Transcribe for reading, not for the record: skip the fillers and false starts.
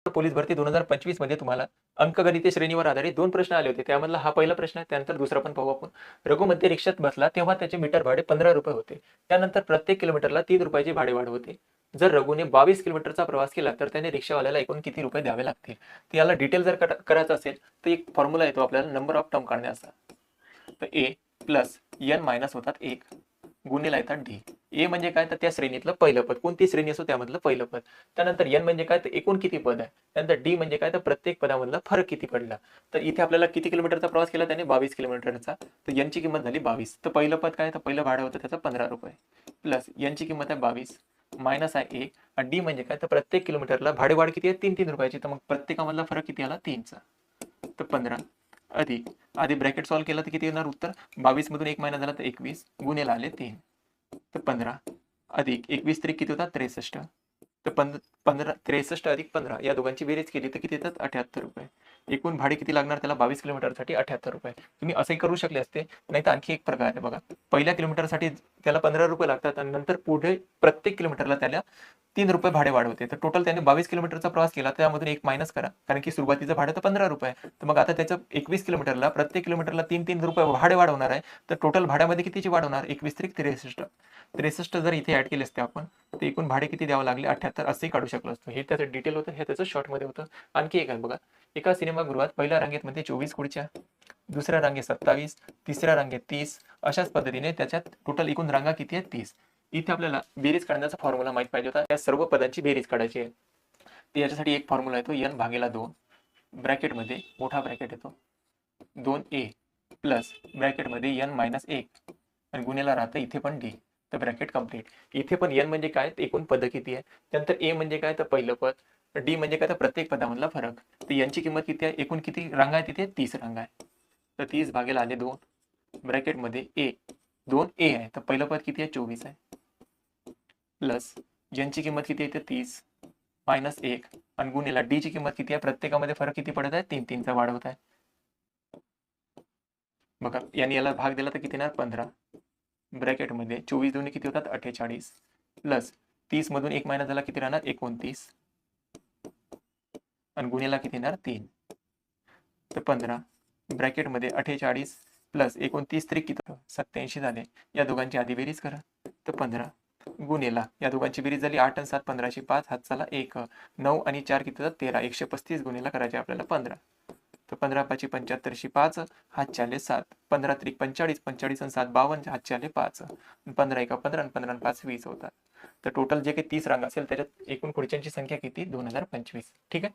Police भरती 2025 मध्ये तुम्हाला अंकगणितीय श्रेणीवर आधारित 2 प्रश्न आले होते. त्यामधला हा पहिला प्रश्न आहे, त्यानंतर दुसरा पण पाहू आपण. रघु मध्ये रिक्षात बसला तेव्हा त्याचे मीटर भाडे 15 रुपये होते. त्यानंतर प्रत्येक किलोमीटरला 3 रुपयाची भाडेवाढ होते. जर रघुने 22 किलोमीटरचा प्रवास केला तर त्याने रिक्षावाल्याला एकूण किती रुपये द्यावे लागतील? तर याला डिटेल जर करायचं असेल तर एक फॉर्म्युला येतो आपल्याला नंबर ऑफ टर्म काढण्याचा. तर ए प्लस एन मायनस होतात 1 गुणिले येतात डी. ए म्हणजे काय तर त्या श्रेणीतलं पहिलं पद, कोणती श्रेणी असो त्यामधलं पहिलं पद. त्यानंतर एन म्हणजे काय तर एकूण किती पद आहे. त्यानंतर डी म्हणजे काय तर प्रत्येक पदामधला फरक किती पडला. तर इथे आपल्याला किती किलोमीटरचा प्रवास केला त्याने 22 किलोमीटरचा. तर एन ची किंमत झाली 22. तर पहिलं पद काय तर पहिलं भाडं होतं त्याचं 15 रुपये प्लस एन ची किंमत आहे 22 मायनस आहे 1 आणि डी म्हणजे काय तर प्रत्येक किलोमीटरला भाडेवाढ किती आहे 3 रुपयाची. तर मग प्रत्येकामधला फरक किती आला 3चा. तर 15 अधिक आधी ब्रॅकेट सॉल्व्ह केलं तर किती येणार उत्तर 22 मधून 1 महिना झाला तर 21 गुणिले आले 3. तर 15 अधिक 21 तरी किती होतात 63. तर 15 63 अधिक 15 या दोघांची बेरीज केली तर किती येतात 78 रुपये. एकूण भाडे किती लागणार त्याला 22 किलोमीटरसाठी 78 रुपये. तुम्ही असंही करू शकले असते. नाही तर आणखी एक प्रकार आहे बघा. पहिल्या किलोमीटरसाठी त्याला 15 रुपये लागतात आणि नंतर पुढे प्रत्येक किलोमीटरला त्याला 3 रुपये भाडे वाढवते. तर टोटल त्याने 22 किलोमीटरचा प्रवास केला त्यामधून 1 मायनस करा कारण की सुरुवातीचं भाडं तर 15 रुपये. तर मग आता त्याचं 21 किलोमीटरला प्रत्येक किलोमीटरला 3 रुपये भाडे वाढवणार आहे. तर टोटल भाड्यामध्ये कितीची वाढ होणार 21 त्रिक 63 जर इथे ऍड केले असते आपण तर एकूण भाडे किती द्यावं लागले 78 असंही काढू शकलो असतो. हे त्याचं डिटेल होतं, हे त्याचं शॉर्टमध्ये होतं. आणखी एक आहे बघा. एका सिनेमागृहात पहिल्या रांगेत मध्ये 24 खुर्च्या, दुसऱ्या रांगेत 27, तिसऱ्या रांगेत 30 अशाच पद्धतीने त्याच्यात टोटल एकूण रांगा किती आहेत 30. इथे आपल्याला बेरीज काढण्याचा फॉर्म्युला माहित पाहिजे होता. या सर्व पदांची बेरीज काढायची आहे. तर याच्यासाठी एक फॉर्म्युला येतो n भागेला 2 ब्रॅकेटमध्ये मोठा ब्रॅकेट येतो 2a प्लस ब्रॅकेटमध्ये n मायनस 1 आणि गुन्हेला राहतं इथे पण d. तर ब्रॅकेट कम्प्लीट. इथे पण n म्हणजे काय एकूण पद किती आहे. त्यानंतर a म्हणजे काय तर पहिलं पद, d म्हणजे काय तर प्रत्येक पदामधला फरक. तर यांची किंमत किती आहे एकूण किती रांगा आहे तिथे 30 रांगा आहे. तर 30 भागेला आले 2 ब्रॅकेटमध्ये a 2a आहे तर पहिलं पद किती आहे 24 आहे प्लस यांची किंमत किती आहे 30 मायनस 1 आणि गुणिला डी ची किंमत किती आहे प्रत्येकामध्ये फरक किती पडत आहे 3 चा वाढ होत आहे. बघा यांनी याला भाग दिला तर किती येणार 15 ब्रॅकेटमध्ये 24 दोन्ही किती होतात 48 प्लस 30 मधून 1 महिना झाला किती राहणार 29 आणि गुणिला किती येणार 3. तर 15 ब्रॅकेटमध्ये 48 प्लस 29 त्रिक किती 87 झाले. या दोघांची आधी बेरीज करा. तर 15 गुणिला या दोघांची बेरीज झाली 8 आणि 7 15ची 5 हात चला 1 9 आणि 4 किती होतात 13 135 गुणिला करायचे आपल्याला 15. तर 15 5 75शी 5 हातचे आले 7 15 त्रिक 45 45 आणि 7 52 हातचे आले 5 15 1 15 आणि 15 आणि 5 20 होतात. तर टोटल जे काही 30 रांग असेल त्याच्यात एकूण खुर्च्यांची संख्या किती 2025. ठीक आहे.